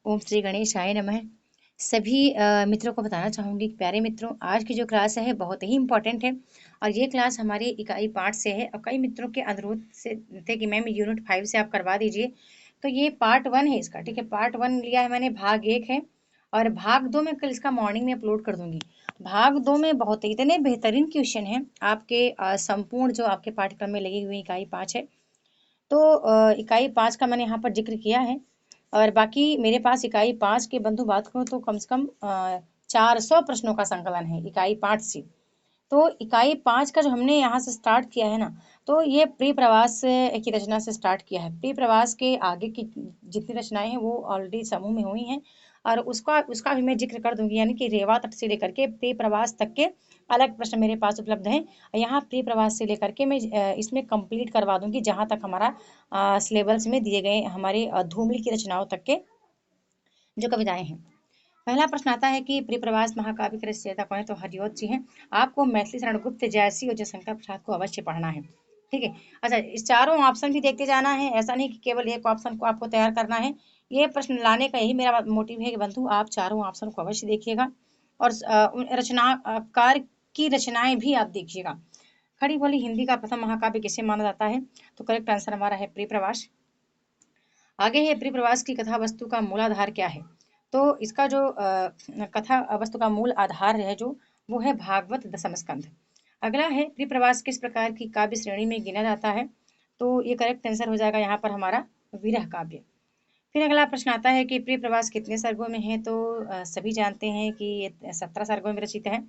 ओम श्री गणेशाय नमः। सभी मित्रों को बताना चाहूँगी कि प्यारे मित्रों, आज की जो क्लास है बहुत ही इम्पोर्टेंट है और ये क्लास हमारी इकाई 5 से है और कई मित्रों के अनुरोध से थे कि मैम यूनिट 5 से आप करवा दीजिए। तो ये पार्ट 1 है इसका, ठीक है। पार्ट 1 लिया है मैंने, भाग 1 है और भाग 2 मैं कल इसका मॉर्निंग में अपलोड कर दूंगी। भाग 2 में बहुत इतने बेहतरीन क्वेश्चन हैं आपके संपूर्ण जो आपके पाठ्यक्रम में लगी हुई इकाई 5 है। तो इकाई 5 का मैंने यहाँ पर जिक्र किया है और बाकी मेरे पास इकाई 5 के बंधु बात करूँ तो कम से कम 400 प्रश्नों का संकलन है इकाई 5 से। तो इकाई 5 का जो हमने यहाँ से स्टार्ट किया है ना, तो ये प्री प्रवास की रचना से स्टार्ट किया है। प्री प्रवास के आगे की जितनी रचनाएं हैं वो ऑलरेडी समूह में हुई हैं और उसका उसका भी मैं जिक्र कर दूंगी, यानी कि रेवा तट से लेकर के प्री प्रवास तक के अलग प्रश्न मेरे पास उपलब्ध हैं। यहाँ प्री प्रवास से लेकर के मैं इसमें कंप्लीट करवा दूंगी जहाँ तक हमारा सिलेबस में दिए गए हमारे धूमिल की रचनाओं तक के जो कविताएं हैं। पहला प्रश्न आता है कि प्रिय प्रवास महाकाव्य के रचयिता कौन है, तो हरिऔध जी हैं। आपको मैथिली शरण गुप्त, जयसी और जयशंकर प्रसाद को अवश्य पढ़ना है, ठीक है। अच्छा, इस चारों ऑप्शन भी देखते जाना है, ऐसा नहीं कि केवल एक ऑप्शन को आपको तैयार करना है। ये प्रश्न लाने का यही मेरा मोटिव है कि बंधु आप चारों ऑप्शन को अवश्य देखिएगा और उन रचनाकार की रचनाएं भी आप देखिएगा। खड़ी बोली हिंदी का प्रथम महाकाव्य किसे माना जाता है, तो करेक्ट आंसर हमारा है प्रिय प्रवास। आगे है प्रिय प्रवास की कथा वस्तु का मूलाधार क्या है, तो इसका जो कथा वस्तु का मूल आधार है जो वो है भागवत दशम स्कंध। अगला है प्रिय प्रवास किस प्रकार की काव्य श्रेणी में गिना जाता है, तो ये करेक्ट आंसर हो जाएगा यहाँ पर हमारा विरह काव्य। फिर अगला प्रश्न आता है कि प्रिय प्रवास कितने सर्गों में है, तो सभी जानते हैं कि ये 17 सर्गों में रचित है।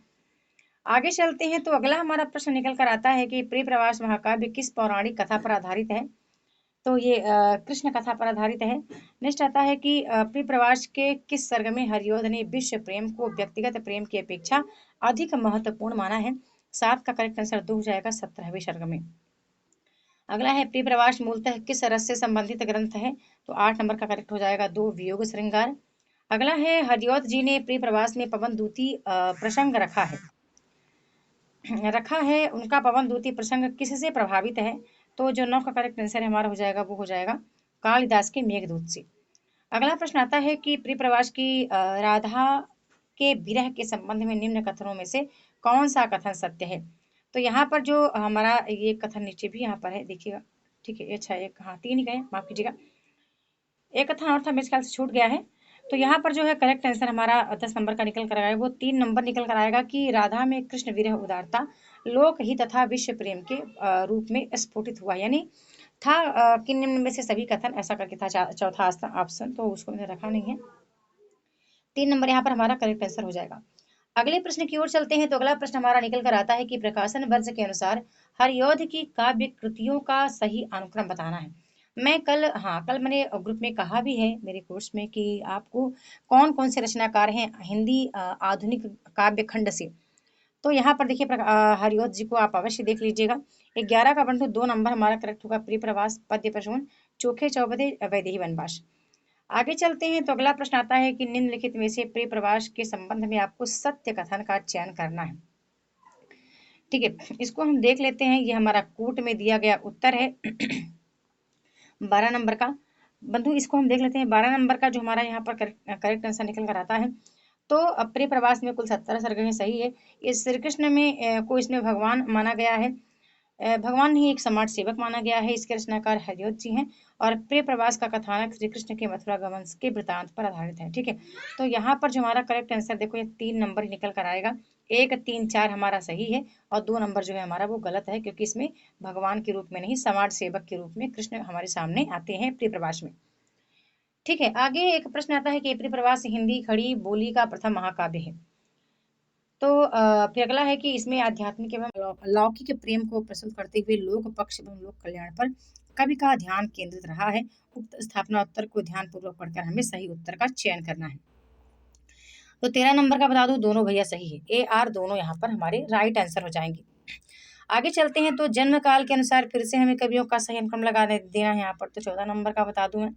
आगे चलते हैं तो अगला हमारा प्रश्न निकल कर आता है कि प्रिय प्रवास महाकाव्य किस पौराणिक कथा पर आधारित है, तो ये कृष्ण कथा पर आधारित है। नेक्स्ट आता है कि प्रिय प्रवास के किस सर्ग में हरिऔध ने विश्व प्रेम को व्यक्तिगत प्रेम की अपेक्षा अधिक महत्वपूर्ण माना है, 7 का करेक्ट आंसर 2 हो जाएगा 17वें सर्ग में। अगला है प्रिय प्रवास मूलतः किस रस से संबंधित ग्रंथ है, तो 8 नंबर का करेक्ट हो जाएगा 2 वियोग श्रृंगार। अगला है हरिऔध जी ने प्रिय प्रवास में पवन दूती प्रसंग रखा है, उनका पवन दूती प्रसंग किससे प्रभावित है, तो जो 9 का करेक्ट आंसर हमारा हो जाएगा वो हो जाएगा कालिदास के मेघदूत से। अगला प्रश्न आता है कि प्रिय प्रवास की राधा के विरह के संबंध में निम्न कथनों में से कौन सा कथन सत्य है, तो यहाँ पर जो हमारा ये कथन नीचे भी यहाँ पर है देखिएगा, ठीक है। अच्छा, एक हाँ 3 ही गए, माफ कीजिएगा, एक कथन और था मेरे ख्याल से छूट गया है। तो यहाँ पर जो है करेक्ट आंसर हमारा 10 नंबर का निकल कर आएगा, वो 3 नंबर निकल कर आएगा कि राधा में कृष्ण विरह उदारता लोक ही तथा विश्व प्रेम के रूप में स्फुटित हुआ, यानी था कि निम्न में से सभी कथन ऐसा करके था चौथा ऑप्शन, तो उसको मैंने रखा नहीं है। 3 नंबर यहाँ पर हमारा करेक्ट आंसर हो जाएगा। अगले प्रश्न की ओर चलते हैं तो अगला प्रश्न हमारा निकल कर आता है कि प्रकाशन वर्ष के अनुसार हरिऔध की काव्य कृतियों का सही अनुक्रम बताना है। मैं कल मैंने ग्रुप में कहा भी है मेरे कोर्स में कि आपको कौन कौन से रचनाकार हैं हिंदी आधुनिक काव्य खंड से, तो यहाँ पर देखिए हरिऔध जी को आप अवश्य देख लीजिएगा। 11 का बंटू 2 नंबर हमारा करेक्ट होगा प्रिय प्रवास, पद्य प्रसून, चोखे चौबदे, वैदेही वनवास। आगे चलते हैं तो अगला प्रश्न आता है कि निम्नलिखित में से प्रिय प्रवास के संबंध में आपको सत्य कथन का चयन करना है, ठीक है। इसको हम देख लेते हैं, ये हमारा कूट में दिया गया उत्तर है 12 नंबर का। बंधु इसको हम देख लेते हैं, 12 नंबर का जो हमारा यहाँ पर करेक्ट आंसर निकल कर आता है। तो प्रिय प्रवास में कुल 17 सर्ग हैं, सही है। इस श्री कृष्ण में को इसमें भगवान माना गया है, भगवान ही एक समाज सेवक माना गया है। इसके रचनाकार हरिऔध जी हैं और प्रिय प्रवास का कथानक श्री कृष्ण के मथुरा गमन के वृतांत पर आधारित है, ठीक है। तो यहाँ पर जो हमारा करेक्ट आंसर देखो ये 3 नंबर ही निकल कर आएगा, 1 3 4 हमारा सही है और 2 नंबर जो है हमारा वो गलत है, क्योंकि इसमें भगवान के रूप में नहीं समाज सेवक के रूप में कृष्ण हमारे सामने आते हैं प्रिय प्रवास में, ठीक है। आगे एक प्रश्न आता है कि प्रिय प्रवास हिंदी खड़ी बोली का प्रथम महाकाव्य है, तो फिर अगला है कि इसमें आध्यात्मिक एवं लौकिक प्रेम को प्रस्तुत करते हुए लोक पक्ष एवं लोक कल्याण पर कवि का ध्यान केंद्रित रहा है। उक्त स्थापना उत्तर को ध्यान पूर्वक पढ़कर हमें सही उत्तर का चयन करना है। तो 13 नंबर का बता दूं, दोनों भैया सही है, ए आर दोनों यहाँ पर हमारे राइट आंसर हो जाएंगे। आगे चलते हैं तो जन्म काल के अनुसार फिर से हमें कवियों का सही अनुक्रम लगा देना है यहाँ पर, तो 14 नंबर का बता दूं मैं,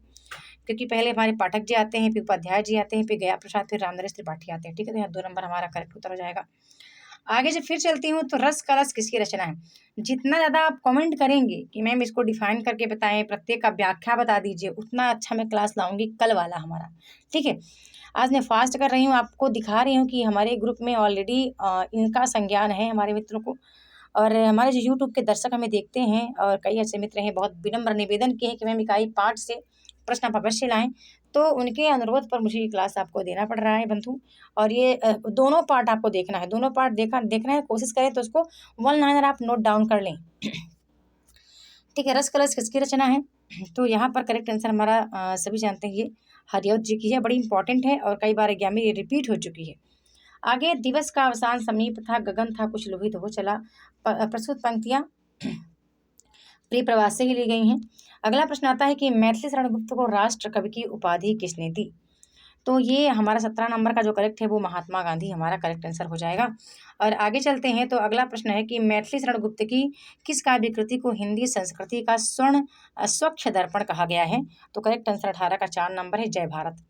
क्योंकि पहले हमारे पाठक जी आते हैं, फिर उपाध्याय जी आते हैं, फिर गया प्रसाद, फिर रामनरेश त्रिपाठी आते हैं, ठीक है। तो यहाँ 2 नंबर हमारा करेक्ट उत्तर हो जाएगा। आगे जब फिर चलती हूँ तो रस का रस किसकी रचना है। जितना ज़्यादा आप कमेंट करेंगे कि मैम इसको डिफाइन करके बताएं, प्रत्येक का व्याख्या बता दीजिए, उतना अच्छा मैं क्लास लाऊंगी कल वाला हमारा। ठीक है, आज मैं फास्ट कर रही हूँ, आपको दिखा रही हूँ कि हमारे ग्रुप में ऑलरेडी इनका संज्ञान है हमारे मित्रों को, और हमारे जो यूट्यूब के दर्शक हमें देखते हैं और कई ऐसे मित्र हैं, बहुत विनम्र निवेदन किए हैं कि मैम इकाई 5 से प्रश्न आप अवश्य लाएं, तो उनके अनुरोध पर मुझे ये क्लास आपको देना पड़ रहा है बंधु। और ये दोनों पार्ट आपको देखना है, दोनों पार्ट देखना है, कोशिश करें तो उसको 1 लाइनर आप नोट डाउन कर लें। ठीक है, रस कलश किसकी रचना है, तो यहाँ पर करेक्ट आंसर हमारा सभी जानते हैं ये हरिऔध जी की है, बड़ी इंपॉर्टेंट है और कई बार एग्जाम में ये रिपीट हो चुकी है। आगे दिवस का अवसान समीप था, गगन था कुछ लोहित हो चला, प्रस्तुत पंक्तियां प्रिय प्रवास से ही ली गई हैं। अगला प्रश्न आता है कि मैथिली शरण गुप्त को राष्ट्र कवि की उपाधि किसने दी, तो ये हमारा 17 नंबर का जो करेक्ट है वो महात्मा गांधी हमारा करेक्ट आंसर हो जाएगा। और आगे चलते हैं तो अगला प्रश्न है कि मैथिली शरण गुप्त की किस काव्य कृति को हिंदी संस्कृति का स्वर्ण स्वच्छ दर्पण कहा गया है, तो करेक्ट आंसर 18 का 4 नंबर है, जय भारत।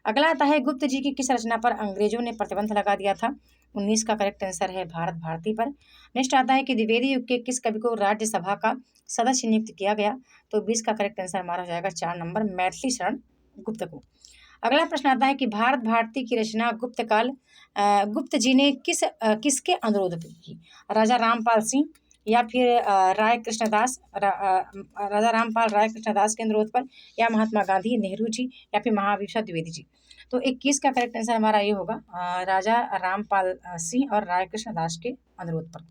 अगला आता है गुप्त जी की किस रचना पर अंग्रेजों ने प्रतिबंध लगा दिया था, 19 का करेक्ट आंसर है भारत भारती पर। नेक्स्ट आता है कि द्विवेदी युग के किस कवि को राज्यसभा का सदस्य नियुक्त किया गया, तो 20 का करेक्ट आंसर हमारा हो जाएगा 4 नंबर, मैथिली शरण गुप्त को। अगला प्रश्न आता है कि भारत भारती की रचना गुप्त काल गुप्त जी ने किसके अनुरोध पर की, राजा रामपाल सिंह या फिर राय कृष्णदास राजा रामपाल राय कृष्णदास के अनुरोध पर, या महात्मा गांधी, नेहरू जी, या फिर महावीर द्विवेदी जी। तो 21 का करेक्ट आंसर हमारा ये होगा राजा रामपाल सिंह और राय कृष्णदास के अनुरोध पर।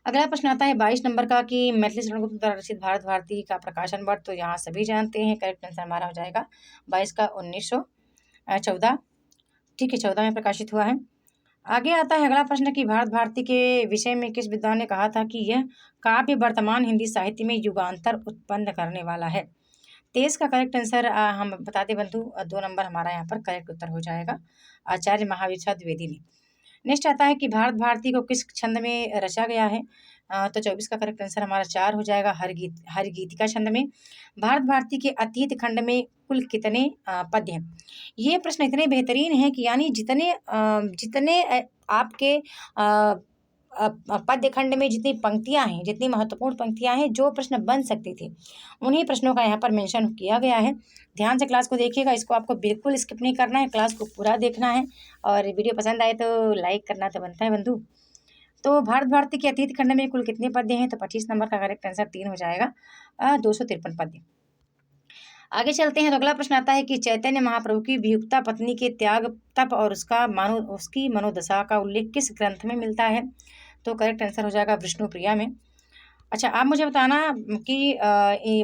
अगला प्रश्न आता है 22 नंबर का कि मैथिली शरण गुप्त द्वारा रचित भारत भारती का प्रकाशन वर्ष, तो यहाँ सभी जानते हैं, करेक्ट आंसर हमारा हो जाएगा 22 का 1914। ठीक है, 14 में प्रकाशित हुआ है। आगे आता है अगला प्रश्न कि भारत भारती के विषय में किस विद्वान ने कहा था कि यह काव्य वर्तमान हिंदी साहित्य में युगांतर उत्पन्न करने वाला है। 23 का करेक्ट आंसर हम बता दें बंधु, 2 नंबर हमारा यहाँ पर करेक्ट उत्तर हो जाएगा, आचार्य महावीर द्विवेदी ने। नेक्स्ट आता है कि भारत भारती को किस छंद में रचा गया है, तो 24 का करेक्ट आंसर हमारा 4 हो जाएगा, हर गीतिका छंद में। भारत भारती के अतीत खंड में कुल कितने पद्य हैं, ये प्रश्न इतने बेहतरीन है कि यानी जितने आपके पद्य खंड में जितनी पंक्तियां हैं, जितनी महत्वपूर्ण पंक्तियां हैं जो प्रश्न बन सकती थी, उन्हीं प्रश्नों का यहाँ पर मेंशन किया गया है। ध्यान से क्लास को देखिएगा, इसको आपको बिल्कुल स्किप नहीं करना है, क्लास को पूरा देखना है, और वीडियो पसंद आए तो लाइक करना तो बनता है बंधु। तो भारत भारती के अतीत खंड में कुल कितने पद्य हैं, तो 25 नंबर का करेक्ट आंसर 3 हो जाएगा, 253 पद्य। आगे चलते हैं तो अगला प्रश्न आता है कि चैतन्य महाप्रभु की वियुक्ता पत्नी के त्याग तप और उसकी मनोदशा का उल्लेख किस ग्रंथ में मिलता है, तो करेक्ट आंसर हो जाएगा विष्णुप्रिया में। अच्छा, आप मुझे बताना कि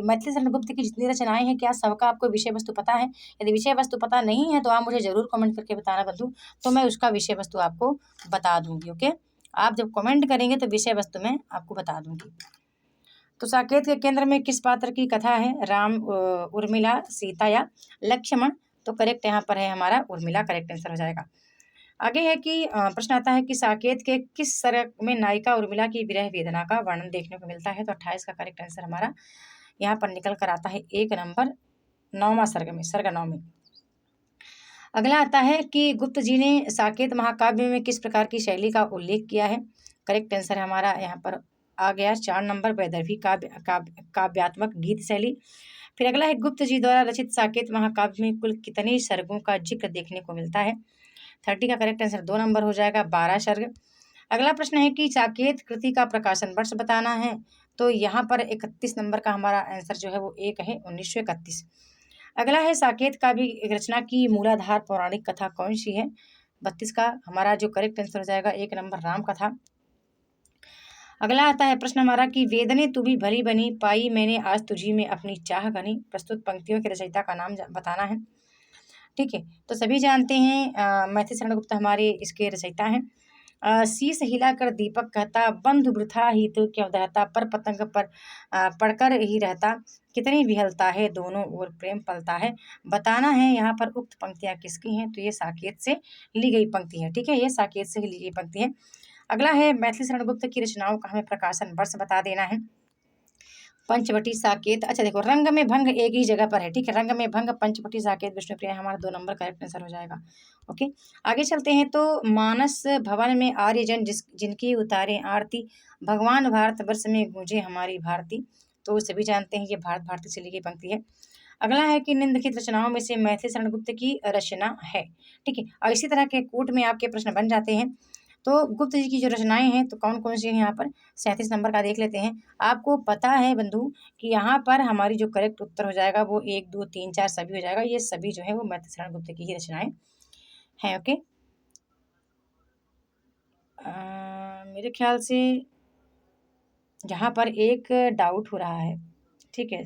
मैथिली शरण गुप्त की जितनी रचनाएं हैं क्या सबका आपको विषय वस्तु पता है, यदि विषय वस्तु पता नहीं है तो आप मुझे जरूर कमेंट करके बताना बंधु, तो मैं उसका विषय वस्तु आपको बता दूंगी। ओके, आप जब कमेंट करेंगे तो विषय वस्तु मैं आपको बता दूंगी। तो साकेत के केंद्र में किस पात्र की कथा है, राम, उर्मिला, सीता या लक्ष्मण, तो करेक्ट यहाँ पर है हमारा उर्मिला, करेक्ट आंसर हो जाएगा। आगे है कि प्रश्न आता है कि साकेत के किस सर्ग में नायिका उर्मिला की विरह वेदना का वर्णन देखने को मिलता है, तो 28 का करेक्ट आंसर हमारा यहाँ पर निकल कर आता है 1 नंबर, 9वां सर्ग में, सर्ग 9 में। अगला आता है कि गुप्त जी ने साकेत महाकाव्य में किस प्रकार की शैली का उल्लेख किया है, करेक्ट आंसर हमारा यहाँ पर आ गया 4 नंबर, वैदर्भी काव्यात्मक गीत शैली। फिर अगला है गुप्त जी द्वारा रचित साकेत महाकाव्य में कुल कितने सर्गों का जिक्र देखने को मिलता है, 30 का करेक्ट आंसर 2 नंबर हो जाएगा, 12 सर्ग। अगला प्रश्न है कि साकेत कृति का प्रकाशन वर्ष बताना है, तो यहाँ पर 31 नंबर का हमारा आंसर जो है वो 1 है, 1931। अगला है साकेत का भी रचना की मूलाधार पौराणिक कथा कौन सी है, 32 का हमारा जो करेक्ट आंसर हो जाएगा 1 नंबर, राम कथा। अगला आता है प्रश्न हमारा कि वेदने तू भी भली बनी, पाई मैंने आज तुझी में अपनी चाह घनी, प्रस्तुत पंक्तियों के रचयिता का नाम बताना है। ठीक है, तो सभी जानते हैं मैथिली शरण गुप्त हमारे इसके रचयिता हैं। शीश हिलाकर दीपक कहता, बंधु वृथा ही तो क्यों दहता, पर पतंग पर पढ़कर ही रहता, कितनी विहलता है दोनों ओर प्रेम पलता है, बताना है यहाँ पर उक्त पंक्तियाँ किसकी हैं, तो ये साकेत से ली गई पंक्ति है। ठीक है, ये साकेत से ली गई पंक्ति है। अगला है मैथिली शरण गुप्त की रचनाओं का हमें प्रकाशन वर्ष बता देना है, पंचवटी साकेत। अच्छा देखो, रंग में भंग एक ही जगह पर है, ठीक है, रंग में भंग पंचवटी साकेत विष्णुप्रिया हमारा 2 नंबर करेक्ट आंसर हो जाएगा। ओके, आगे चलते हैं। तो मानस भवन में आर्यजन जिनकी उतारे आरती, भगवान भारतवर्ष में गूंजे हमारी भारती। तो सभी जानते हैं ये भारत भारती से ली गई पंक्ति है। अगला है कि निम्नलिखित रचनाओं में से मैथिली शरण गुप्त की रचना है, ठीक है। और इसी तरह के कूट में आपके प्रश्न बन जाते हैं। तो गुप्त जी की जो रचनाएं हैं तो कौन कौन सी हैं यहाँ पर, 37 नंबर का देख लेते हैं। आपको पता है बंधु कि यहाँ पर हमारी जो करेक्ट उत्तर हो जाएगा वो 1 2 3 4 सभी हो जाएगा। ये सभी जो है वो मैथिली शरण गुप्त की ही रचनाएं हैं। ओके, मेरे ख्याल से यहाँ पर एक डाउट हो रहा है, ठीक है।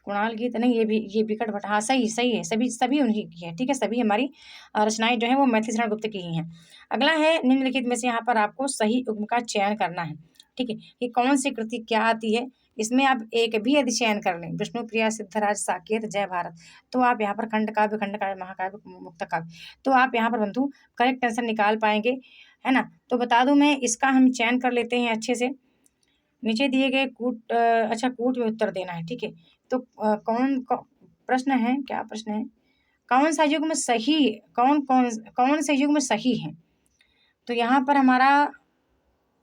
कुणाल गीत नहीं, ये विकट भट्ट, हाँ सही सही है, सभी सभी उन्हीं की है, ठीक है। सभी हमारी रचनाएं जो है वो मैथिली शरण गुप्त की ही हैं। अगला है निम्नलिखित में से यहाँ पर आपको सही युग्म का चयन करना है, ठीक है। कि कौन सी कृति क्या आती है, इसमें आप एक भी यदि चयन कर लें, विष्णुप्रिया, सिद्धराज, साकेत, जय भारत, तो आप यहाँ पर खंड काव्य, महाकाव्य, मुक्त काव्य, तो आप यहाँ पर बंधु करेक्ट आंसर निकाल पाएंगे, है ना। तो बता दूं मैं, इसका हम चयन कर लेते हैं अच्छे से। नीचे दिए गए कूट, अच्छा कूट में उत्तर देना है, ठीक है। तो प्रश्न है, क्या प्रश्न है, कौन सा युग्म सही, कौन से युग्म सही है। तो यहाँ पर हमारा,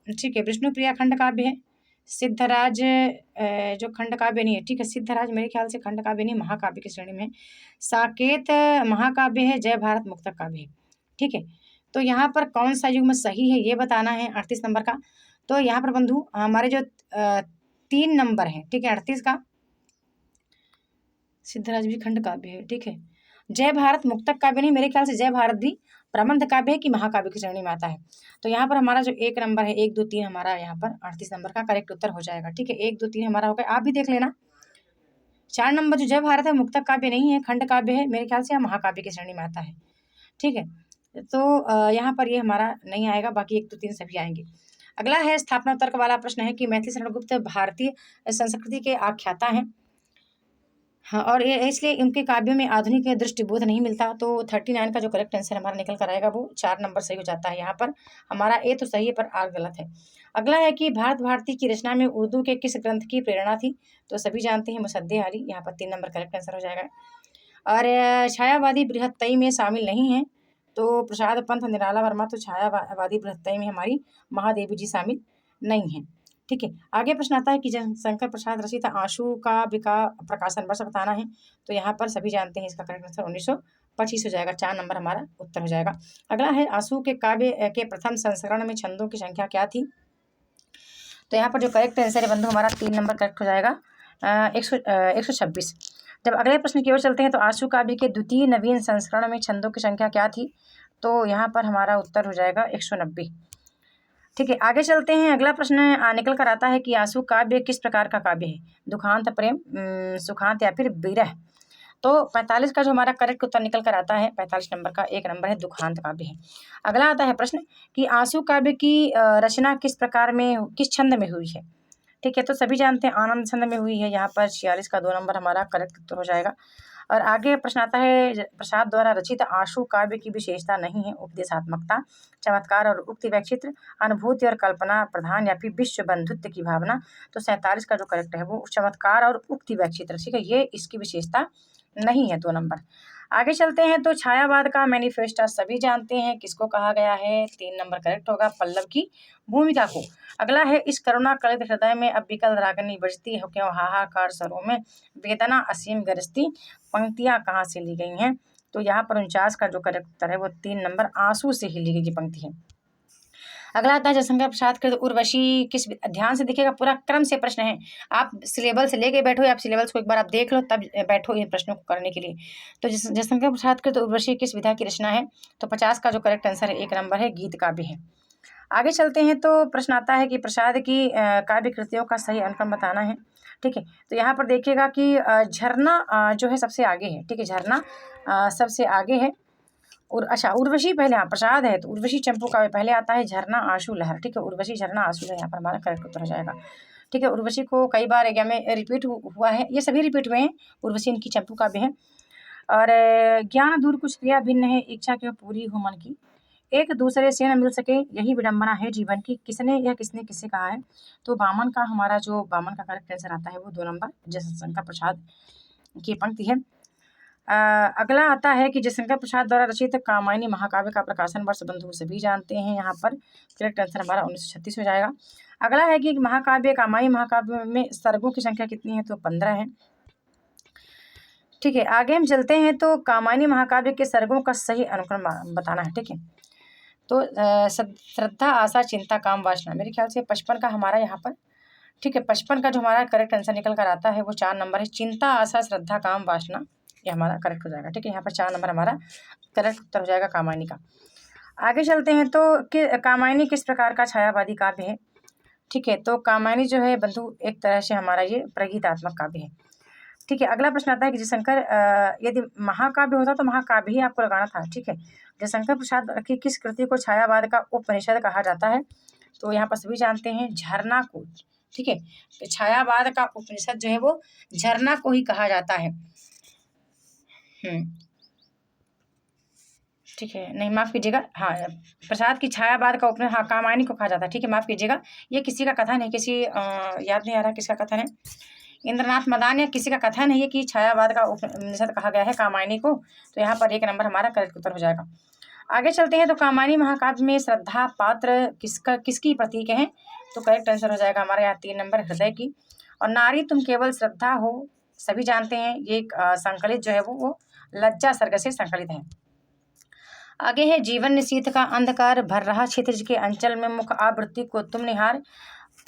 ठीक है, विष्णुप्रिया खंड काव्य है, सिद्धराज जो खंड काव्य नहीं है, ठीक है, सिद्धराज मेरे ख्याल से खंड काव्य नहीं, महाकाव्य की श्रेणी में है। साकेत महाकाव्य है, जय भारत मुक्तक काव्य है, ठीक है। तो यहाँ पर कौन सा युग्म सही है ये बताना है 38 नंबर का। तो यहाँ पर बंधु हमारे जो 3 नंबर है, ठीक है, 38 का, सिद्धराज भी खंड काव्य है, ठीक है। जय भारत मुक्तक काव्य नहीं, मेरे ख्याल से जय भारत भी प्रबंध काव्य है कि महाकाव्य की श्रेणी में आता है। तो यहाँ पर हमारा जो 1 नंबर है, 1 2 3 हमारा यहाँ पर 38 नंबर का करेक्ट उत्तर हो जाएगा, ठीक है। 1 2 3 हमारा हो गया, आप भी देख लेना। 4 नंबर जो जय भारत है मुक्तक काव्य नहीं है, खंड काव्य है, मेरे ख्याल से महाकाव्य की श्रेणी में आता है, ठीक है। तो यहाँ पर ये हमारा नहीं आएगा, बाकी 1 2 3 सभी आएंगे। अगला है स्थापना तर्क वाला प्रश्न है कि मैथिली शरण गुप्त भारतीय संस्कृति के आख्याता हैं, हाँ, और ये इसलिए उनके काव्यों में आधुनिक दृष्टिबोध नहीं मिलता। तो 39 का जो करेक्ट आंसर हमारा निकल कर आएगा वो 4 नंबर सही हो जाता है। यहाँ पर हमारा ए तो सही है पर आर गलत है। अगला है कि भारत भारती की रचना में उर्दू के किस ग्रंथ की प्रेरणा थी। तो सभी जानते हैं मुसद्दे-ए-आली, यहाँ पर 3 नंबर करेक्ट आंसर हो जाएगा। और छायावादी बृहत्तई में शामिल नहीं है, तो प्रसाद पंथ, निराला वर्मा, तो छायावादी बृहत्तई में हमारी महादेवी जी शामिल नहीं है, ठीक है। आगे प्रश्न आता है कि शंकर प्रसाद रचित आशु काव्य का प्रकाशन वर्ष बताना है। तो यहाँ पर सभी जानते हैं इसका करेक्ट आंसर 1925 हो जाएगा, 4 नंबर हमारा उत्तर हो जाएगा। अगला है आशु के काव्य के प्रथम संस्करण में छंदों की संख्या क्या थी। तो यहाँ पर जो करेक्ट आंसर है बंधु हमारा 3 नंबर करेक्ट हो जाएगा, 126। जब अगले प्रश्न की ओर चलते हैं, तो आशु काव्य के द्वितीय नवीन संस्करण में छंदों की संख्या क्या थी। तो यहाँ पर हमारा उत्तर हो जाएगा 190, ठीक है। आगे चलते हैं, अगला प्रश्न निकल कर आता है कि आशु काव्य किस प्रकार का काव्य है, दुखांत, प्रेम, सुखांत या फिर विरह। तो 45 का जो हमारा करेक्ट उत्तर निकल कर आता है, 45 नंबर का 1 नंबर है, दुखांत काव्य है। अगला आता है प्रश्न कि आशु काव्य की रचना किस प्रकार में, किस छंद में हुई है, ठीक है। तो सभी जानते हैं आनंद छंद में हुई है, यहाँ पर 46 का 2 नंबर हमारा करेक्ट उत्तर हो जाएगा। और आगे प्रश्न आता है, प्रसाद द्वारा रचित आशु काव्य की विशेषता नहीं है उपदेशात्मकता, चमत्कार और उक्ति वैचित्र, अनुभूति और कल्पना प्रधान या फिर विश्व बंधुत्व की भावना। तो 47 का जो करेक्ट है वो चमत्कार और उक्ति वैचित्र, ठीक है, ये इसकी विशेषता नहीं है, 2 नंबर। आगे चलते हैं, तो छायावाद का मैनिफेस्टो सभी जानते हैं किसको कहा गया है, 3 नंबर करेक्ट होगा, पल्लव की भूमिका को। अगला है, इस करुणा कलित हृदय में अब विकल रागनी बजती हो, क्यों हाहाकार सरों में वेदना असीम गरजती, पंक्तियां कहाँ से ली गई हैं। तो यहाँ पर 49 का जो करेक्ट उत्तर है वो 3 नंबर आंसू से ही ली गई पंक्ति है। अगला आता है जयशंकर प्रसाद कृत उर्वशी किस, ध्यान से देखिएगा, पूरा क्रम से प्रश्न है, आप सिलेबस से लेके बैठो, आप सिलेबस को एक बार आप देख लो तब बैठो इन प्रश्नों को करने के लिए। तो जयशंकर प्रसाद कृत उर्वशी किस विधा की रचना है। तो 50 का जो करेक्ट आंसर है 1 नंबर है, गीत काव्य है। आगे चलते हैं, तो प्रश्न आता है कि प्रसाद की काव्य कृतियों का सही अनुक्रम बताना है, ठीक है। तो यहाँ पर देखिएगा कि झरना जो है सबसे आगे है, ठीक है, झरना सबसे आगे है, और अच्छा उर्वशी पहले, हाँ प्रसाद है तो उर्वशी चंपू काव्य पहले आता है, झरना आशु लहर, ठीक है, उर्वशी झरना आशु लहर यहाँ पर हमारा करेक्ट उत्तर हो जाएगा, ठीक है। उर्वशी को कई बार एग्जाम में रिपीट हुआ है, ये सभी रिपीट हुए हैं, उर्वशी इनकी चंपू काव्य है। और ज्ञान दूर कुछ क्रिया भिन्न है, इच्छा क्यों पूरी हो मन की, एक दूसरे से न मिल सके यही विडंबना है जीवन की, किसने या किसने किसे कहा है? तो बामन का हमारा जो बामन का करेक्ट आंसर आता है वो 2 नंबर जयशंकर प्रसाद की पंक्ति है। अगला आता है कि जयशंकर प्रसाद द्वारा रचित कामायनी महाकाव्य का प्रकाशन वर्ष बंधु सभी जानते हैं। यहाँ पर करेक्ट आंसर हमारा 1936 हो जाएगा। अगला है कि महाकाव्य कामायनी महाकाव्य में सर्गों की संख्या कितनी है? तो 15 है। ठीक है, आगे हम चलते हैं तो कामायनी महाकाव्य के सर्गों का सही अनुक्रम बताना है। ठीक है, तो श्रद्धा आशा चिंता काम वासना, मेरे ख्याल से 55 का हमारा यहाँ पर, ठीक है, 55 का जो हमारा करेक्ट आंसर निकल कर आता है वो 4 नंबर है। चिंता आशा श्रद्धा काम वासना, ये हमारा करेक्ट हो जाएगा। ठीक है, यहाँ पर 4 नंबर हमारा करेक्ट उत्तर हो जाएगा कामायनी का। आगे चलते हैं तो कामायनी किस प्रकार का छायावादी काव्य है? ठीक है, तो कामायनी जो है बंधु एक तरह से हमारा ये प्रगीतात्मक काव्य है। ठीक है, अगला प्रश्न आता है कि जयशंकर यदि महाकाव्य होता तो महाकाव्य ही आपको लगाना था। ठीक है, जयशंकर प्रसाद की किस कृति को छायावाद का उपनिषद कहा जाता है? तो यहाँ पर सभी जानते हैं झरना को। ठीक है, तो छायावाद का उपनिषद जो है वो झरना को ही कहा जाता है। ठीक है, नहीं माफ़ कीजिएगा, हाँ प्रसाद की छायावाद का उपनिषद, हाँ कामायनी को कहा जाता है। ठीक है, माफ़ कीजिएगा, ये किसी का कथन है, किसी याद नहीं आ रहा किसका कथन है, इंद्रनाथ मदान या किसी का कथन है ये कि छायावाद का उपनिषद कहा गया है कामायनी को। तो यहाँ पर 1 नंबर हमारा करेक्ट उत्तर हो जाएगा। आगे चलते हैं तो कामायनी महाकाव्य में श्रद्धा पात्र किसकी प्रतीक है? तो करेक्ट आंसर हो जाएगा हमारे यहाँ 3 नंबर हृदय की। और नारी तुम केवल श्रद्धा हो, सभी जानते हैं ये संकलित जो है वो लज्जा सर्ग से संकलित है। आगे है जीवन निशीथ का अंधकार भर रहा क्षेत्र के अंचल में मुख आवृत्ति को तुम निहार,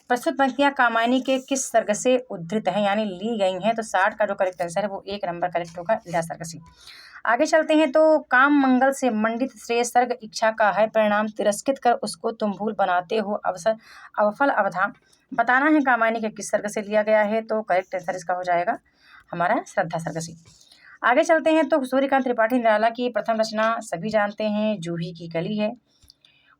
प्रस्तुत पंक्तियां कामायनी के किस सर्ग से उद्धृत हैं यानी ली गई हैं? तो 60 का जो करेक्ट आंसर है वो 1 नंबर करेक्ट होगा लीला सर्ग से। आगे चलते हैं तो काम मंगल से मंडित श्रेय सर्ग इच्छा का है परिणाम, तिरस्कृत कर उसको तुम भूल बनाते हो अवसर अवफल अवधाम, बताना है कामायनी के किस सर्ग से लिया गया है? तो करेक्ट आंसर इसका हो जाएगा हमारा श्रद्धा सर्ग से। आगे चलते हैं तो सूर्यकांत त्रिपाठी निराला की प्रथम रचना सभी जानते हैं जूही की कली है,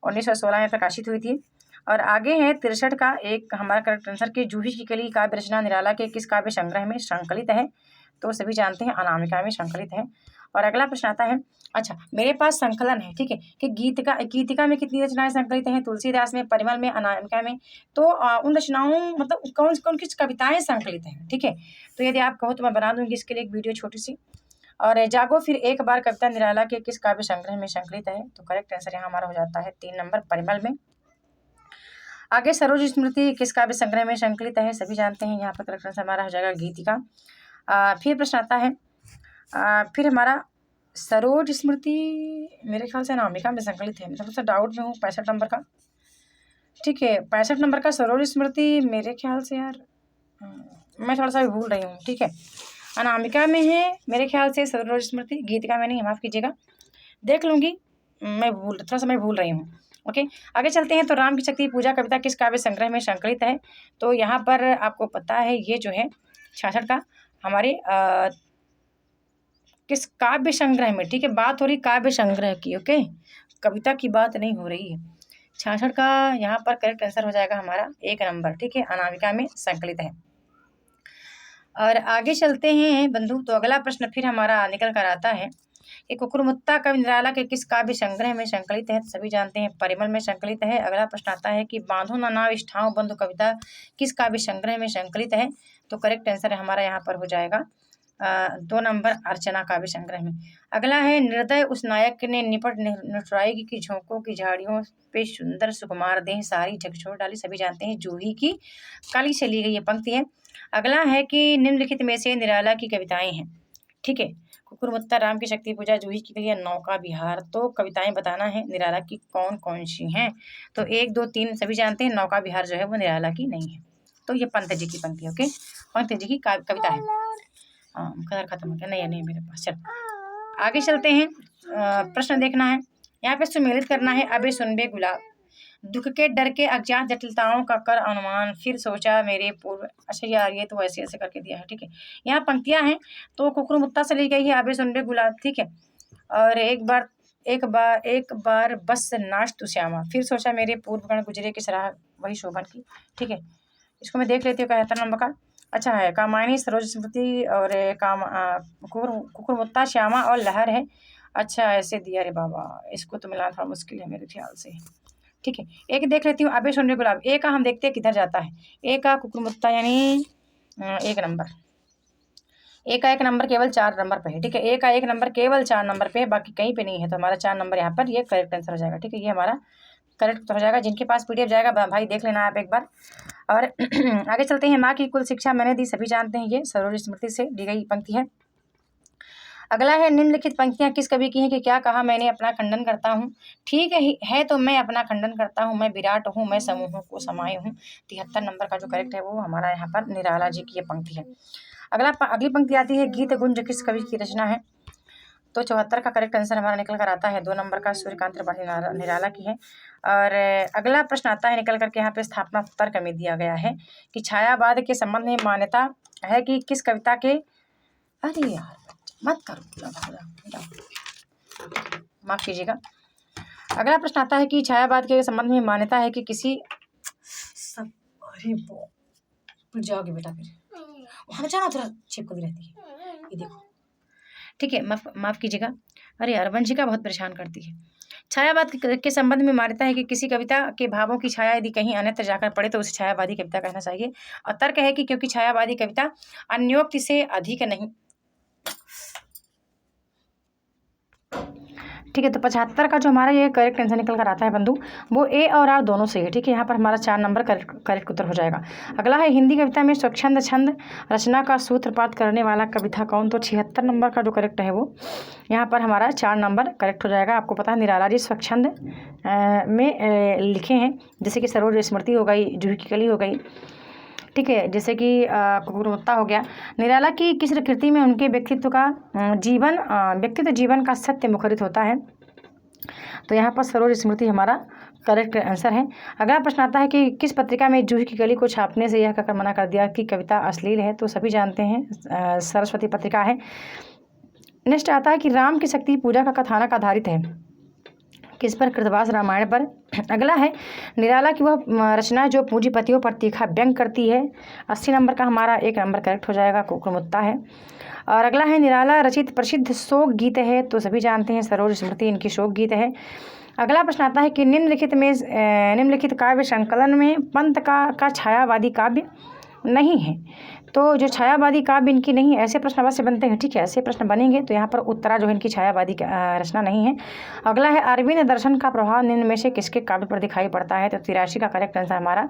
1916 में प्रकाशित हुई थी। और आगे है 63 का एक हमारा करेक्ट आंसर कि जूही की कली काव्य रचना निराला के किस काव्य संग्रह में संकलित है? तो सभी जानते हैं अनामिका में संकलित है। और अगला प्रश्न आता है, अच्छा मेरे पास संकलन है, ठीक है, कि गीतिका में कितनी रचनाएं संकलित हैं? तुलसीदास में, परिमल में, अनामिका में। तो उन रचनाओं मतलब कौन कौन किस कविताएं संकलित हैं? ठीक है, तो यदि आप कहो तो मैं बना दूंगी इसके लिए एक वीडियो छोटी सी। और जागो फिर एक बार कविता निराला के किस काव्य संग्रह में संकलित है? तो करेक्ट आंसर यहाँ हमारा हो जाता है 3 नंबर परिमल में। आगे सरोज स्मृति किस काव्य संग्रह में संकलित है? सभी जानते हैं, यहाँ पर करेक्ट आंसर हमारा हो जाएगा गीतिका। फिर प्रश्न आता है फिर हमारा सरोज स्मृति मेरे ख्याल से अनामिका में संकलित है, मैं थोड़ा सा डाउट में हूँ 65 नंबर का। ठीक है, 65 नंबर का सरोज स्मृति मेरे ख्याल से यार मैं थोड़ा सा भी भूल रही हूँ। ठीक है, अनामिका में है मेरे ख्याल से सरोज स्मृति, गीतिका में नहीं, माफ़ कीजिएगा, देख लूँगी, मैं थोड़ा सा मैं भूल रही हूँ। ओके, आगे चलते हैं तो राम की शक्ति पूजा कविता किस काव्य संग्रह में संकलित है? तो यहाँ पर आपको पता है ये जो है 66 का हमारे किस काव्य संग्रह में, ठीक है, बात हो रही काव्य संग्रह की, ओके, कविता की बात नहीं हो रही है। 66 का यहाँ पर करेक्ट आंसर हो जाएगा हमारा 1 नंबर, ठीक है, अनामिका में संकलित है। और आगे चलते हैं बंधु, तो अगला प्रश्न फिर हमारा निकल कर आता है कि कुकुरमुत्ता कवि निराला के किस काव्य संग्रह में संकलित है? सभी जानते हैं परिमल में संकलित है। अगला प्रश्न आता है कि बांधो ना नाव इष्ठाओ बंधु कविता किस काव्य संग्रह में संकलित है? तो करेक्ट आंसर हमारा यहाँ पर हो जाएगा 2 नंबर अर्चना काव्य संग्रह में। अगला है निर्दय उस नायक ने निपट नुटराई की झोंकों की झाड़ियों पे सुंदर सुकुमार देह सारी झक छोड़ डाली, सभी जानते हैं जूही की कली से ली गई ये पंक्ति है। अगला है कि निम्नलिखित में से निराला की कविताएं हैं, ठीक है, कुकुरमुत्ता, राम की शक्ति पूजा, जूही की कली, नौका विहार। तो कविताएं बताना है निराला की कौन कौन सी हैं? तो 1 2 3 सभी जानते हैं, नौका विहार जो है वो निराला की नहीं है, तो ये पंत जी की पंक्ति, ओके, पंत जी की कविता है। कलर खत्म हो गया, नहीं मेरे पास, चल आगे चलते हैं। प्रश्न देखना है, यहाँ पे सुमेलित करना है। अबे सुनबे गुलाब, दुख के डर के अज्ञात जटिलताओं का कर अनुमान, फिर सोचा मेरे पूर्व। अच्छा यार ये तो ऐसे ऐसे करके दिया है, ठीक है, यहाँ पंक्तियाँ हैं तो कुकुरमुत्ता से ली गई है अबे सुनबे गुलाब, ठीक है। और एक बार बस नाच तू श्यामा, फिर सोचा मेरे पूर्व गण गुजरे की सराह वही शोभन की, ठीक है, इसको मैं देख लेती हूँ 71 नंबर का। अच्छा है, कामायनी, सरोज स्मृति और कुकुरमुत्ता, श्यामा और लहर है। अच्छा ऐसे दिया रे बाबा, इसको तो मिलाना थोड़ा मुश्किल है मेरे ख्याल से। ठीक है, एक देख लेती हूँ, अबे सुन रे गुलाब, ए का हम देखते हैं किधर जाता है। ए का कुकुरमुत्ता यानी 1 नंबर। ए का 1 नंबर केवल 4 नंबर पे है। ठीक है, ए का 1 नंबर केवल 4 नंबर पे है, बाकी कहीं पे नहीं है, तो हमारा 4 नंबर यहाँ पर ये करेक्ट आंसर हो जाएगा। ठीक है, ये हमारा करेक्ट हो जाएगा। जिनके पास पीडीएफ जाएगा भाई देख लेना आप एक बार। और आगे चलते हैं। माँ की कुल शिक्षा मैंने दी, सभी जानते हैं, ये सरोज स्मृति से दी गई पंक्ति है। अगला है, निम्नलिखित पंक्तियां किस कवि की हैं कि क्या कहा मैंने अपना खंडन करता हूँ। ठीक है तो मैं अपना खंडन करता हूँ, मैं विराट हूँ, मैं समूहों को समाये हूँ। 73 नंबर का जो करेक्ट है वो हमारा यहाँ पर निराला जी की ये पंक्ति है। अगली पंक्ति आती है, गीत गुंज किस कवि की रचना है। तो 74 का करेक्ट आंसर हमारा निकल कर आता है 2 नंबर का, सूर्यकांत त्रिपाठी निराला की है। और अगला प्रश्न आता है निकल करके यहाँ पे स्थापना तर्क में दिया गया है कि छायावाद के संबंध में मान्यता है कि किस कविता के। अरे यार मत करो, माफ कीजिएगा। अगला प्रश्न आता है कि छायावाद के संबंध में मान्यता है कि किसी सब। अरे वो जाओगे बेटा, फिर वहां जाना, थोड़ा चिपक रहती है, ये देखो। ठीक है, माफ कीजिएगा। अरे यार वंशिका बहुत परेशान करती है। छायावाद के संबंध में मान्यता है कि किसी कविता के भावों की छाया यदि कहीं अन्यत्र जाकर पड़े तो उसे छायावादी कविता कहना चाहिए। और तर्क है कि क्योंकि छायावादी कविता अन्योक्ति से अधिक नहीं। ठीक है, तो 75 का जो हमारा ये करेक्ट आंसर निकल कर आता है बंधु, वो ए और आर दोनों सही है। ठीक है, यहाँ पर हमारा 4 नंबर करेक्ट उत्तर हो जाएगा। अगला है, हिंदी कविता में स्वच्छंद छंद रचना का सूत्रपात करने वाला कवि था कौन। तो 76 नंबर का जो करेक्ट है वो यहाँ पर हमारा 4 नंबर करेक्ट हो जाएगा। आपको पता है निराला जी स्वच्छंद में लिखे हैं, जैसे कि सरोज स्मृति हो गई, जूही की कली हो गई। ठीक है, जैसे कि कुकुरमुत्ता हो गया। निराला की किस कृति में उनके व्यक्तित्व जीवन का सत्य मुखरित होता है। तो यहाँ पर सरोज स्मृति हमारा करेक्ट आंसर है। अगला प्रश्न आता है कि किस पत्रिका में जूही की कली को छापने से यह कहकर मना कर दिया कि कविता अश्लील है। तो सभी जानते हैं सरस्वती पत्रिका है। नेक्स्ट आता है कि राम की शक्ति पूजा का कथानक आधारित है किस पर। कृतवास रामायण पर। अगला है, निराला की वह रचना जो पूंजीपतियों पर तीखा व्यंग करती है। 80 नंबर का हमारा 1 नंबर करेक्ट हो जाएगा, कुकुरमुत्ता है। और अगला है, निराला रचित प्रसिद्ध शोक गीत है। तो सभी जानते हैं सरोज स्मृति इनकी शोक गीत है। अगला प्रश्न आता है कि निम्नलिखित काव्य संकलन में पंत का छायावादी काव्य नहीं है। तो जो छायावादी काव्य इनकी नहीं, ऐसे प्रश्न अवश्य बनते हैं। ठीक है, ऐसे प्रश्न बनेंगे तो यहाँ पर उत्तरा जो है इनकी छायावादी रचना नहीं है। अगला है, अरविंद दर्शन का प्रभाव निम्न में से किसके काव्य पर दिखाई पड़ता है। तो 83 का करेक्ट आंसर हमारा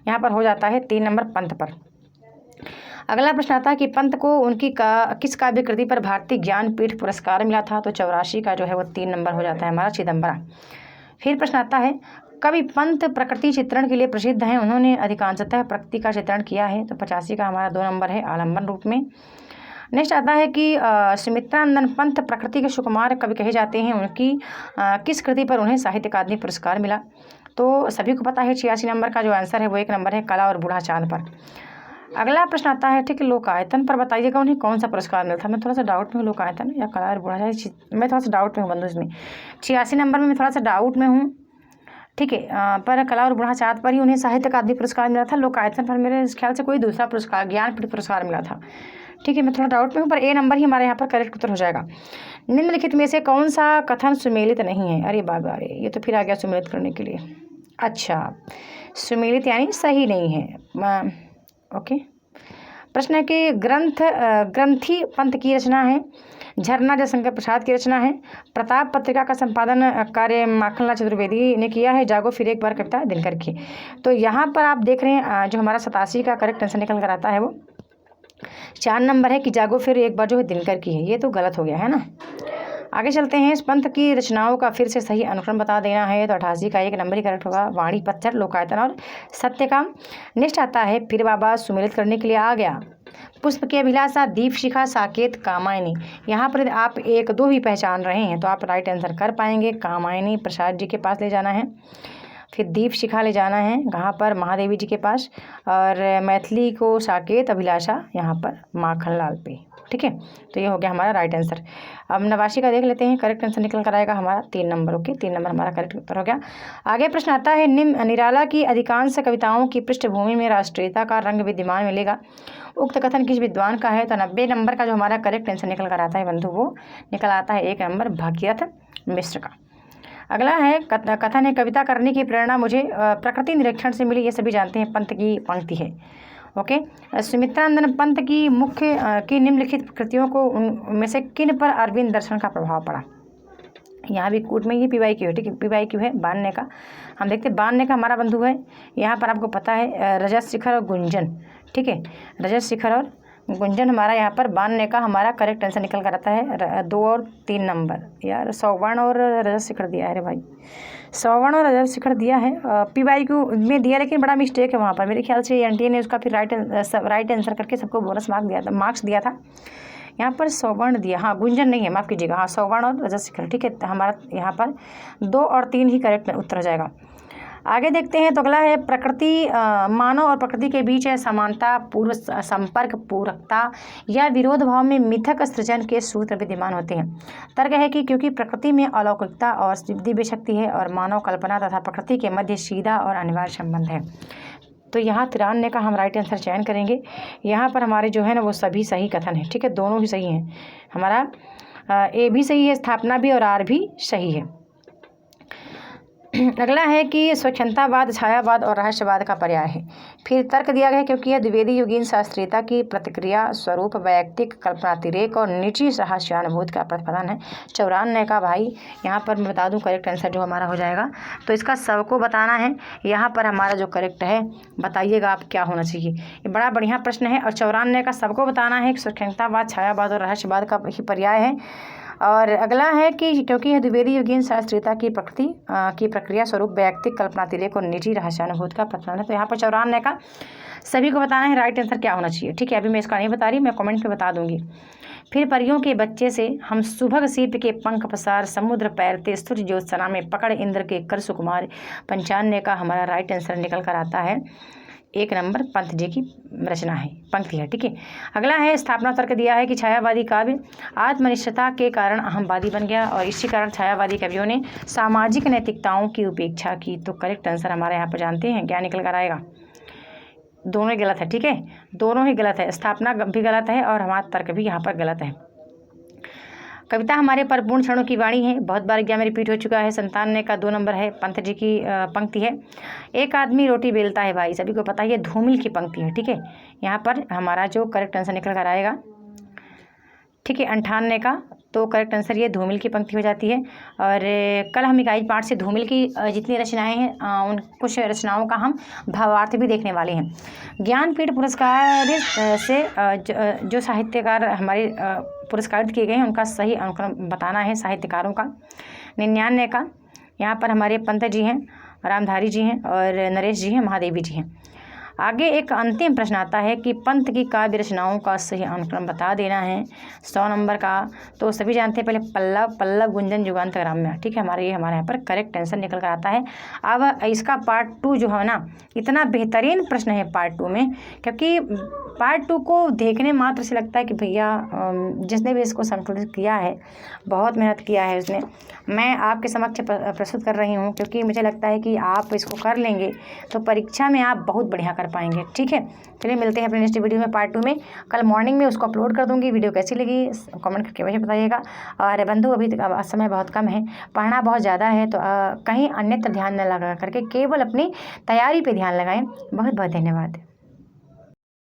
यहाँ पर हो जाता है 3 नंबर पंत पर। अगला प्रश्न आता है कि पंत को उनकी किस काव्य कृति पर भारतीय ज्ञानपीठ पुरस्कार मिला था। तो 84 का जो है वो 3 नंबर हो जाता है हमारा, चिदम्बरा। फिर प्रश्न आता है, कवि पंत प्रकृति चित्रण के लिए प्रसिद्ध हैं, उन्होंने अधिकांशतः प्रकृति का चित्रण किया है। तो 85 का हमारा 2 नंबर है, आलम्बन रूप में। नेक्स्ट आता है कि सुमित्रानंदन पंत प्रकृति के सुकुमार कवि कहे जाते हैं, उनकी किस कृति पर उन्हें साहित्य अकादमी पुरस्कार मिला। तो सभी को पता है 86 नंबर का जो आंसर है वो 1 नंबर है, कला और बूढ़ा चांद पर। अगला प्रश्न आता है, ठीक है, लोकायतन पर बताइएगा उन्हें कौन सा पुरस्कार मिला था। मैं थोड़ा सा डाउट में हूँ, लोकायतन या कला और बूढ़ा चांद, मैं थोड़ा सा डाउट में हूँ बंधु इसमें। 86 नंबर में मैं थोड़ा सा डाउट में हूँ। ठीक है, पर कला और बूढ़ा चाँद पर ही उन्हें साहित्य अकादमी पुरस्कार मिला था। लोकायतन पर मेरे ख्याल से कोई दूसरा पुरस्कार, ज्ञानपीठ पुरस्कार मिला था। ठीक है, मैं थोड़ा डाउट में हूँ, पर ए नंबर ही हमारे यहाँ पर करेक्ट उत्तर हो जाएगा। निम्नलिखित में से कौन सा कथन सुमेलित नहीं है। अरे बाबा रे, ये तो फिर आ गया सुमेलित करने के लिए। अच्छा, सुमेलित यानी सही नहीं है। ओके, प्रश्न है कि ग्रंथी पंत की रचना है, झरना जयशंकर प्रसाद की रचना है, प्रताप पत्रिका का संपादन कार्य माखनलाल चतुर्वेदी ने किया है, जागो फिर एक बार कविता दिनकर की। तो यहाँ पर आप देख रहे हैं जो हमारा 87 का करेक्ट आंसर निकल कर आता है वो 4 नंबर है कि जागो फिर एक बार जो है दिनकर की है। ये तो गलत हो गया है ना। आगे चलते हैं, इस पंत की रचनाओं का फिर से सही अनुक्रम बता देना है। तो 88 का 1 नंबर ही करेक्ट होगा, वाणी पत्थर, लोकायतन और सत्यकाम। नेक्स्ट आता है, फिर बाबा सुमेलित करने के लिए आ गया, पुष्प की अभिलाषा, दीप शिखा, साकेत, कामायनी। यहाँ पर आप 1 2 भी पहचान रहे हैं तो आप राइट आंसर कर पाएंगे। कामायनी प्रसाद जी के पास ले जाना है, फिर दीप शिखा ले जाना है कहाँ पर, महादेवी जी के पास, और मैथिली को साकेत, अभिलाषा यहाँ पर माखनलाल पे। ठीक है, तो ये हो गया हमारा राइट आंसर। अब 89 का देख लेते हैं, करेक्ट आंसर निकल कर आएगा हमारा 3 नंबर। ओके, 3 नंबर हमारा करेक्ट उत्तर हो गया। आगे प्रश्न आता है, निराला की अधिकांश कविताओं की पृष्ठभूमि में राष्ट्रीयता का रंग विद्यमान मिलेगा। उक्त कथन किस विद्वान का है? तो 90 नंबर का जो हमारा करेक्ट आंसर निकल कर आता है बंधु, वो निकल आता है 1 नंबर भागीरथ मिश्र का। अगला है कथन है, कविता करने की प्रेरणा मुझे प्रकृति निरीक्षण से मिली। ये सभी जानते हैं, पंत की पंक्ति है। ओके, सुमित्रानंदन पंत की मुख्य की निम्नलिखित कृतियों को उनमें से किन पर अरविंद दर्शन का प्रभाव पड़ा? यहाँ भी कूट में ये PYQ है, ठीक है, PYQ है बान्य का। हम देखते हैं बान्य का हमारा बंधु है, यहाँ पर आपको पता है रजत शिखर और गुंजन, ठीक है, रजत शिखर और गुंजन हमारा यहाँ पर बान्य का हमारा करेक्ट आंसर निकल कर आता है 2 और 3 नंबर। यार सौवर्ण और रजत शिखर दिया है रे भाई, सौवर्ण और रजत शिखर दिया है PYQ में दिया, लेकिन बड़ा मिस्टेक है वहाँ पर। मेरे ख्याल से NTA ने उसका फिर राइट आंसर करके सबको बोनस मार्क्स दिया था। यहाँ पर सौवर्ण दिया, हाँ गुंजन नहीं है, माफ़ कीजिएगा, हाँ सौवर्ण और रजत शिखर, ठीक है। हमारा यहाँ पर 2 और 3 ही करेक्ट उत्तर हो जाएगा। आगे देखते हैं, तो अगला है प्रकृति मानव और प्रकृति के बीच है समानता, पूर्व संपर्क, पूरकता या विरोध भाव में मिथक सृजन के सूत्र विद्यमान होते हैं। तर्क है कि क्योंकि प्रकृति में अलौकिकता और दिव्य शक्ति है और मानव कल्पना तथा प्रकृति के मध्य सीधा और अनिवार्य संबंध है। तो यहाँ 93 का हम राइट आंसर चयन करेंगे। यहाँ पर हमारे जो है ना वो सभी सही कथन है, ठीक है, दोनों ही सही हैं। हमारा A भी सही है, स्थापना भी, और R भी सही है। अगला है कि स्वच्छंदतावाद छायावाद और रहस्यवाद का पर्याय है। फिर तर्क दिया गया क्योंकि यह द्विवेदी युगीन शास्त्रीयता की प्रतिक्रिया स्वरूप वैयक्तिक कल्पनातिरेक और निजी रहस्यानुभूति का प्रतिफलन है। 94 का भाई यहाँ पर मैं बता दूं करेक्ट आंसर जो हमारा हो जाएगा, तो इसका सबको बताना है। यहाँ पर हमारा जो करेक्ट है बताइएगा आप क्या होना चाहिए। ये बड़ा बढ़िया प्रश्न है, और 94 का सबको बताना है। स्वच्छंदतावाद छायावाद और रहस्यवाद का ही पर्याय है। और अगला है कि क्योंकि यह द्विवेदी युगीन शास्त्रीयता की प्रक्रिया स्वरूप वैयक्तिक कल्पनातिरेक और निजी रहस्यानुभूति का प्रतिफलन है। तो यहाँ पर 94 का सभी को बताना है राइट आंसर क्या होना चाहिए, ठीक है। अभी मैं इसका नहीं बता रही, मैं कमेंट पे बता दूंगी। फिर परियों के बच्चे से हम सुभग सीप के पंख पसार समुद्र पैरते स्तुति ज्योत्सना में पकड़ इंद्र के कर सुकुमार। 95 का हमारा राइट आंसर निकल कर आता है 1 नंबर पंत जी की रचना है, पंक्ति है, ठीक है। अगला है स्थापना तर्क दिया है कि छायावादी काव्य आत्मनिष्ठता के कारण अहमवादी बन गया और इसी कारण छायावादी कवियों ने सामाजिक नैतिकताओं की उपेक्षा की। तो करेक्ट आंसर हमारे यहाँ पर जानते हैं क्या निकल कर आएगा? दोनों ही गलत है, ठीक है, दोनों ही गलत है। स्थापना भी गलत है और हमारा तर्क भी यहाँ पर गलत है। कविता हमारे परिपूर्ण क्षणों की वाणी है, बहुत बार एग्जाम में रिपीट हो चुका है। 97 का 2 नंबर है, पंत जी की पंक्ति है। एक आदमी रोटी बेलता है भाई, सभी को पता है, ये धूमिल की पंक्ति है, ठीक है। यहाँ पर हमारा जो करेक्ट आंसर निकल कर आएगा, ठीक है, 98 का, तो करेक्ट आंसर ये धूमिल की पंक्ति हो जाती है। और कल हम इकाई 5 से धूमिल की जितनी रचनाएं हैं उन कुछ रचनाओं का हम भावार्थ भी देखने वाले हैं। ज्ञानपीठ पुरस्कार से जो साहित्यकार हमारे पुरस्कारित किए गए हैं उनका सही अनुक्रम बताना है साहित्यकारों का। 99 का यहाँ पर हमारे पंत जी हैं, रामधारी जी हैं और नरेश जी हैं, महादेवी जी हैं। आगे एक अंतिम प्रश्न आता है कि पंत की काव्य रचनाओं का सही अनुक्रम बता देना है। 100 नंबर का, तो सभी जानते हैं पहले पल्लव गुंजन युगांत ग्राम्य, ठीक है। हमारे यहाँ पर करेक्ट आंसर निकल कर आता है। अब इसका पार्ट 2 जो है ना, इतना बेहतरीन प्रश्न है पार्ट 2 में, क्योंकि पार्ट 2 को देखने मात्र से लगता है कि भैया जिसने भी इसको संकलित किया है बहुत मेहनत किया है उसने। मैं आपके समक्ष प्रस्तुत कर रही हूँ क्योंकि मुझे लगता है कि आप इसको कर लेंगे तो परीक्षा में आप बहुत बढ़िया कर पाएंगे, ठीक है। चलिए मिलते हैं अपने नेक्स्ट वीडियो में पार्ट 2 में। कल मॉर्निंग में उसको अपलोड कर दूंगी। वीडियो कैसी लगी कमेंट करके मुझे बताइएगा। और बंधु अभी समय बहुत कम है, पढ़ना बहुत ज़्यादा है, तो कहीं अन्यत्र ध्यान न लगा करके केवल अपनी तैयारी पे ध्यान लगाएं। बहुत बहुत धन्यवाद।